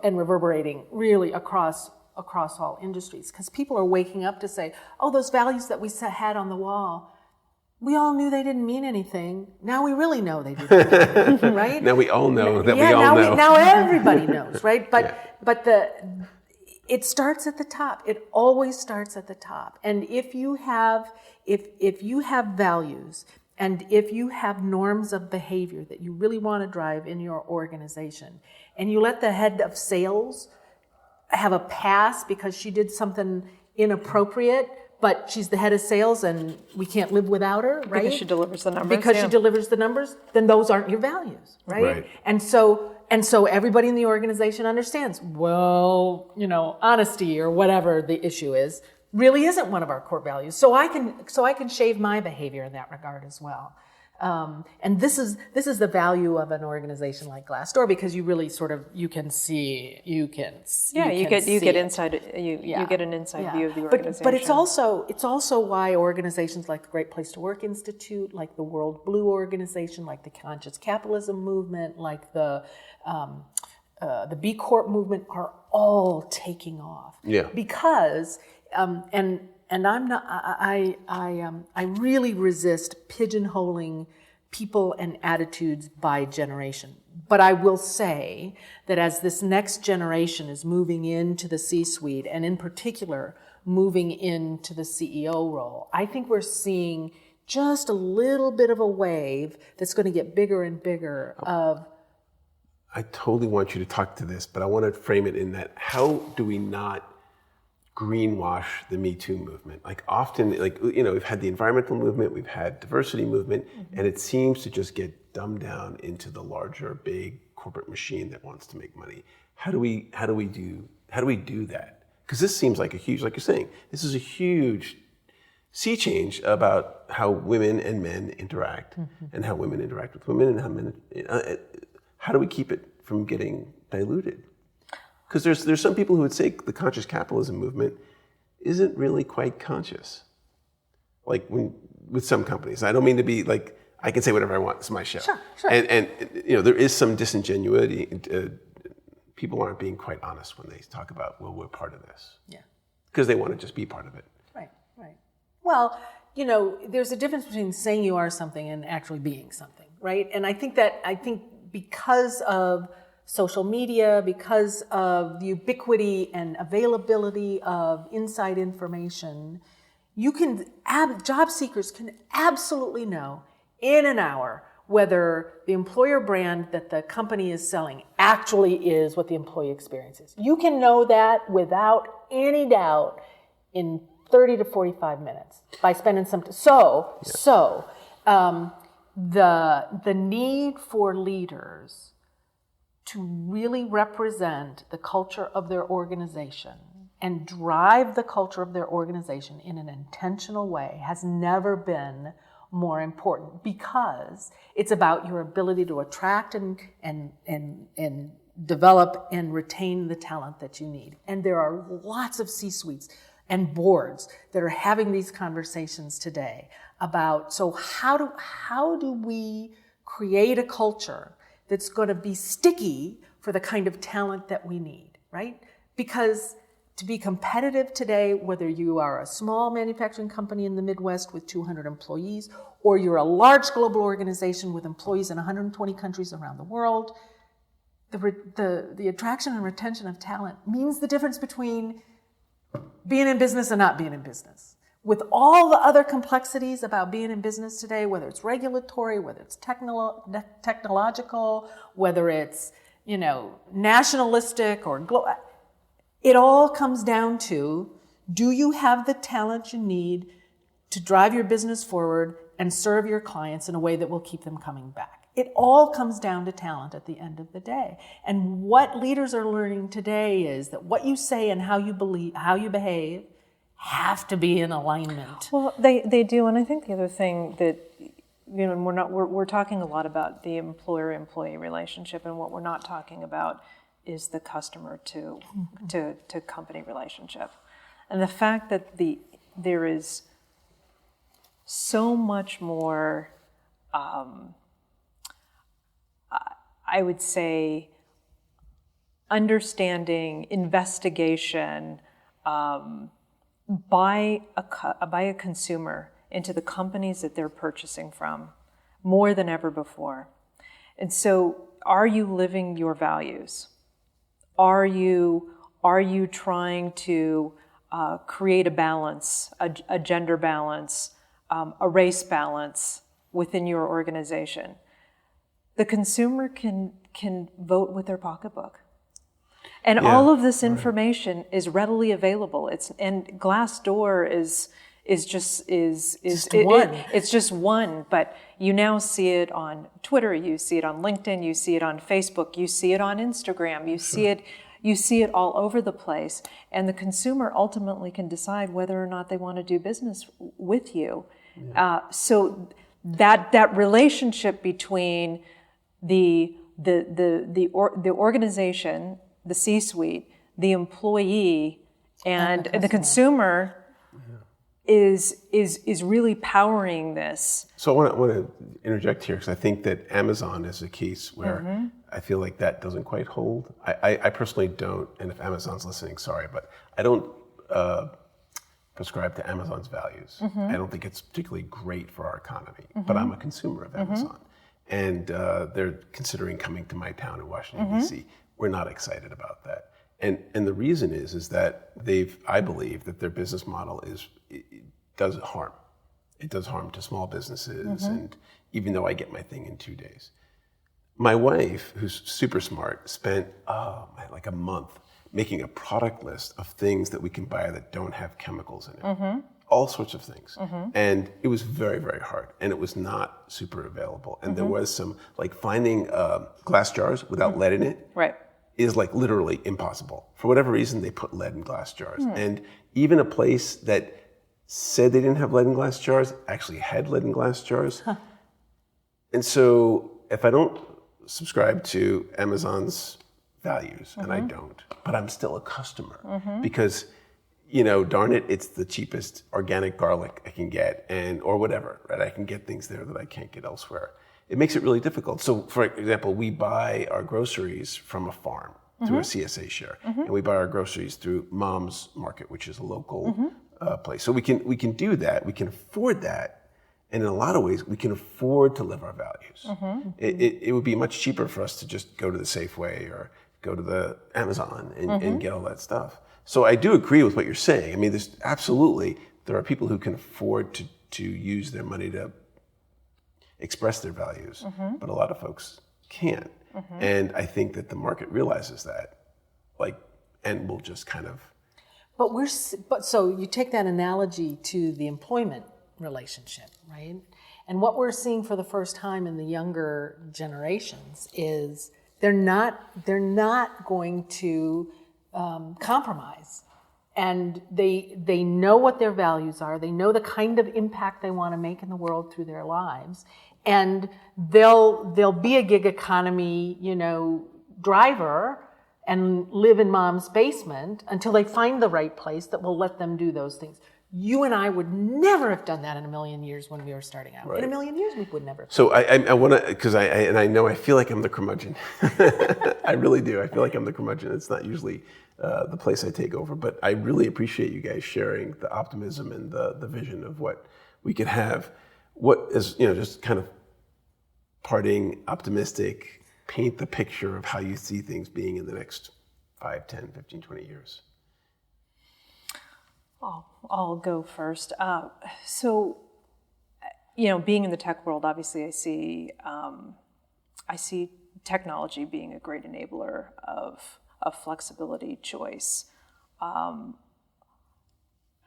Speaker 3: and reverberating really across all industries, because people are waking up to say, oh, those values that we had on the wall, we all knew they didn't mean anything. Now we really know they didn't, right?
Speaker 1: Now we all know that we all know.
Speaker 3: Now everybody knows, right? But it starts at the top. It always starts at the top. And if you have values, and if you have norms of behavior that you really want to drive in your organization, and you let the head of sales have a pass because she did something inappropriate, but she's the head of sales and we can't live without her, right?
Speaker 2: Because she delivers the numbers.
Speaker 3: She delivers the numbers, then those aren't your values, right? And so everybody in the organization understands, well, honesty or whatever the issue is really isn't one of our core values. So I can shave my behavior in that regard as well. And this is the value of an organization like Glassdoor, because you really you get an inside view of the organization. But it's also why organizations like the Great Place to Work Institute, like the World Blue Organization, like the Conscious Capitalism movement, like the B Corp movement are all taking off.
Speaker 1: Yeah.
Speaker 3: Because and I'm not. I really resist pigeonholing people and attitudes by generation. But I will say that as this next generation is moving into the C-suite, and in particular moving into the CEO role, I think we're seeing just a little bit of a wave that's going to get bigger and bigger.
Speaker 1: I totally want you to talk to this, but I want to frame it in that: how do we not greenwash the Me Too movement? Like often, we've had the environmental movement, we've had diversity movement, and it seems to just get dumbed down into the larger, big corporate machine that wants to make money. How do we do that? Because this seems like like you're saying, this is a huge sea change about how women and men interact, and how women interact with women, and how men. How do we keep it from getting diluted? Because there's some people who would say the conscious capitalism movement isn't really quite conscious. like with some companies. I don't mean to be like, I can say whatever I want. It's my show.
Speaker 3: Sure.
Speaker 1: And there is some disingenuity. People aren't being quite honest when they talk about, well, we're part of this. Yeah. Because they want to just be part of it.
Speaker 3: Right. Well, there's a difference between saying you are something and actually being something, right? And I think because of social media, because of the ubiquity and availability of inside information, job seekers can absolutely know in an hour whether the employer brand that the company is selling actually is what the employee experience is. You can know that without any doubt in 30 to 45 minutes by spending some time. The need for leaders to really represent the culture of their organization and drive the culture of their organization in an intentional way has never been more important, because it's about your ability to attract and develop and retain the talent that you need. And there are lots of C-suites and boards that are having these conversations today about, so how do we create a culture that's going to be sticky for the kind of talent that we need, right? Because to be competitive today, whether you are a small manufacturing company in the Midwest with 200 employees, or you're a large global organization with employees in 120 countries around the world, the attraction and retention of talent means the difference between being in business and not being in business. With all the other complexities about being in business today, whether it's regulatory, whether it's technological, whether it's, nationalistic or global, it all comes down to, do you have the talent you need to drive your business forward and serve your clients in a way that will keep them coming back? It all comes down to talent at the end of the day. And what leaders are learning today is that what you say and how you behave have to be in alignment.
Speaker 2: Well, they do, and I think the other thing that we're talking a lot about the employer-employee relationship, and what we're not talking about is the customer to company relationship, and the fact that there is so much more. I would say understanding, investigation by a consumer into the companies that they're purchasing from more than ever before. And so, are you living your values? Are you trying to create a balance, a gender balance, a race balance within your organization? The consumer can vote with their pocketbook. And all of this information is readily available. And Glassdoor is just one, but you now see it on Twitter, you see it on LinkedIn, you see it on Facebook, you see it on Instagram, you see it all over the place. And the consumer ultimately can decide whether or not they want to do business with you. Yeah. So that relationship between the organization, the C-suite, the employee, and the consumer is really powering this.
Speaker 1: So I want to interject here, because I think that Amazon is a case where I feel like that doesn't quite hold. I personally don't, and if Amazon's listening, sorry, but I don't prescribe to Amazon's values. I don't think it's particularly great for our economy, but I'm a consumer of Amazon. And they're considering coming to my town in Washington, D.C. We're not excited about that. And the reason is that I believe that their business model does harm. It does harm to small businesses, and even though I get my thing in 2 days. My wife, who's super smart, spent like a month making a product list of things that we can buy that don't have chemicals in it. All sorts of things. And it was very, very hard. And it was not super available. And there was some, like finding glass jars without lead in it is like literally impossible. For whatever reason, they put lead in glass jars. And even a place that said they didn't have lead in glass jars actually had lead in glass jars. And so if I don't subscribe to Amazon's values, and I don't, but I'm still a customer, because darn it, it's the cheapest organic garlic I can get, or whatever, right? I can get things there that I can't get elsewhere. It makes it really difficult. So, for example, we buy our groceries from a farm through a CSA share, and we buy our groceries through Mom's Market, which is a local place. So we can do that. We can afford that, and in a lot of ways, we can afford to live our values. It would be much cheaper for us to just go to the Safeway or go to the Amazon and get all that stuff. So I do agree with what you're saying. I mean, there are people who can afford to use their money to express their values, but a lot of folks can't. And I think that the market realizes that, and will just kind of.
Speaker 3: But so you take that analogy to the employment relationship, right? And what we're seeing for the first time in the younger generations is they're not going to compromise, and they know what their values are. They know the kind of impact they want to make in the world through their lives, and they'll be a gig economy, driver and live in mom's basement until they find the right place that will let them do those things. You and I would never have done that in a million years when we were starting out. Right. In a million years, we would never.
Speaker 1: So I want to, because I feel like I'm the curmudgeon. I really do. I feel like I'm the curmudgeon. It's not usually the place I take over, but I really appreciate you guys sharing the optimism and the vision of what we could have. What is, just kind of parting optimistic, paint the picture of how you see things being in the next 5, 10, 15, 20 years.
Speaker 2: I'll go first. So, being in the tech world, obviously, I see technology being a great enabler of flexibility, choice.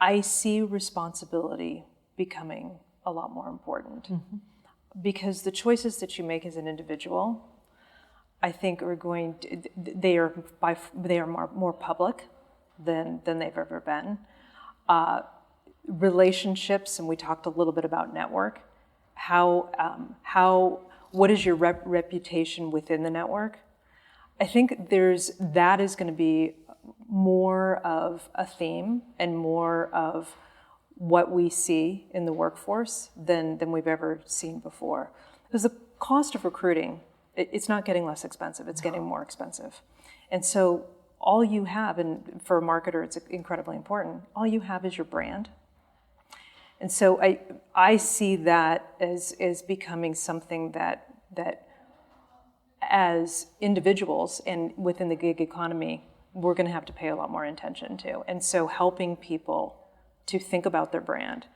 Speaker 2: I see responsibility becoming a lot more important because the choices that you make as an individual, I think, they are more public than they've ever been. Relationships, and we talked a little bit about network. What is your reputation within the network? I think that is going to be more of a theme and more of what we see in the workforce than we've ever seen before. Because the cost of recruiting, it's not getting less expensive; it's getting more expensive, and so. All you have, and for a marketer it's incredibly important, all you have is your brand. And so I see that as becoming something that as individuals and within the gig economy, we're going to have to pay a lot more attention to. And so helping people to think about their brand,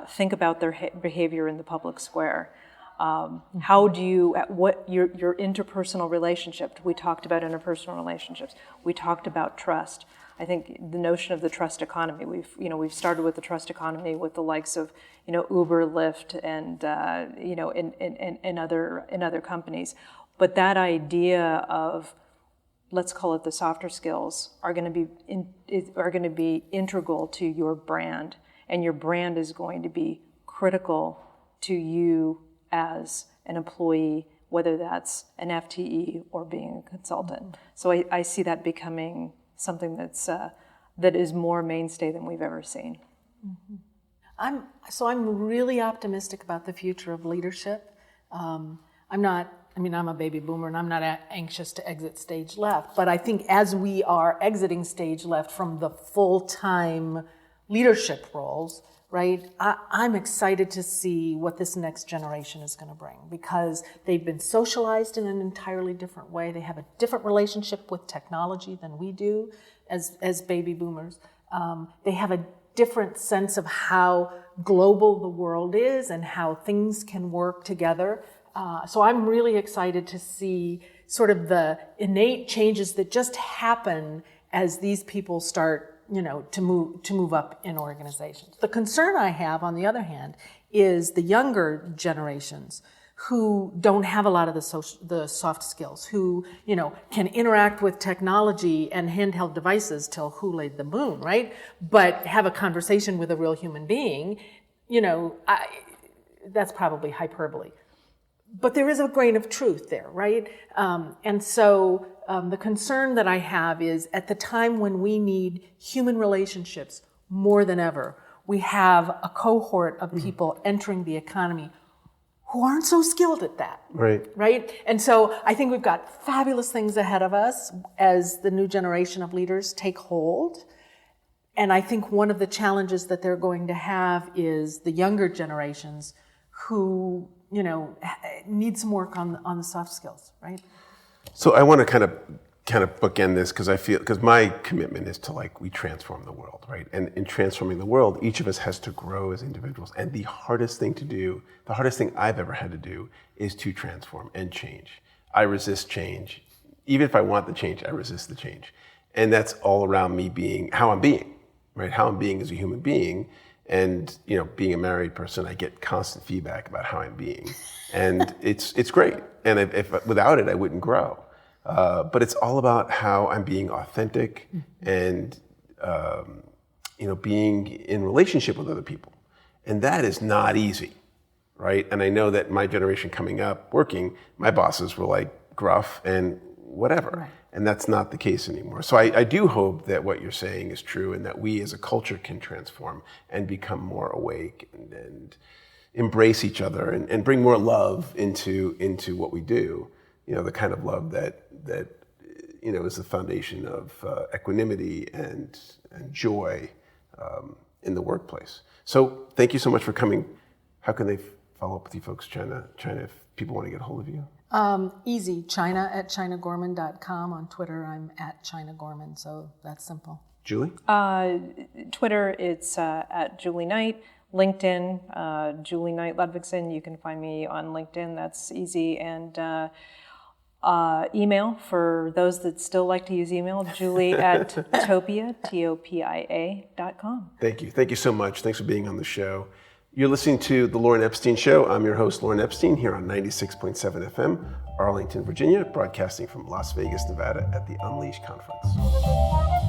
Speaker 2: think about their behavior in the public square. How do what your interpersonal relationship? We talked about interpersonal relationships. We talked about trust. I think the notion of the trust economy. We've started with the trust economy with the likes of Uber, Lyft, and in other companies. But that idea of, let's call it the softer skills, are going to be integral to your brand, and your brand is going to be critical to you as an employee, whether that's an FTE or being a consultant. So I see that becoming something that is more mainstay than we've ever seen.
Speaker 3: I'm really optimistic about the future of leadership. I'm a baby boomer and I'm not anxious to exit stage left, but I think as we are exiting stage left from the full-time leadership roles, right? I'm excited to see what this next generation is going to bring because they've been socialized in an entirely different way. They have a different relationship with technology than we do as baby boomers. They have a different sense of how global the world is and how things can work together. So I'm really excited to see sort of the innate changes that just happen as these people start to move up in organizations. The concern I have, on the other hand, is the younger generations who don't have a lot of the soft skills, who can interact with technology and handheld devices till who laid the moon, right? But have a conversation with a real human being, that's probably hyperbole. but there is a grain of truth there, right? And so the concern that I have is at the time when we need human relationships more than ever, we have a cohort of people entering the economy who aren't so skilled at that. Right? And so I think we've got fabulous things ahead of us as the new generation of leaders take hold. And I think one of the challenges that they're going to have is the younger generations who, need some work on the soft skills, right?
Speaker 1: So I want to kind of bookend this because my commitment is to we transform the world, right? And in transforming the world, each of us has to grow as individuals. And the hardest thing I've ever had to do is to transform and change. I resist change. Even if I want the change, I resist the change. And that's all around me being how I'm being, right? How I'm being as a human being. And, being a married person, I get constant feedback about how I'm being. And it's great. And if without it, I wouldn't grow. But it's all about how I'm being authentic and, being in relationship with other people. And that is not easy, right? And I know that my generation coming up working, my bosses were gruff and whatever. Right. And that's not the case anymore. So I do hope that what you're saying is true and that we as a culture can transform and become more awake and embrace each other and bring more love into what we do. The kind of love that is the foundation of equanimity and joy in the workplace. So thank you so much for coming. How can they follow up with you folks, China, if people want to get a hold of you?
Speaker 3: Easy, China at ChinaGorman.com. On Twitter, I'm at China Gorman, so that's simple.
Speaker 1: Julie?
Speaker 2: Twitter, it's at Julie Knight. LinkedIn, Julie Knight-Ludvigson. You can find me on LinkedIn. That's easy. And email, for those that still like to use email, Julie at Topia, Topia.com.
Speaker 1: Thank you. Thank you so much. Thanks for being on the show. You're listening to The Lorne Epstein Show. I'm your host, Lorne Epstein, here on 96.7 FM, Arlington, Virginia, broadcasting from Las Vegas, Nevada at the Unleash Conference.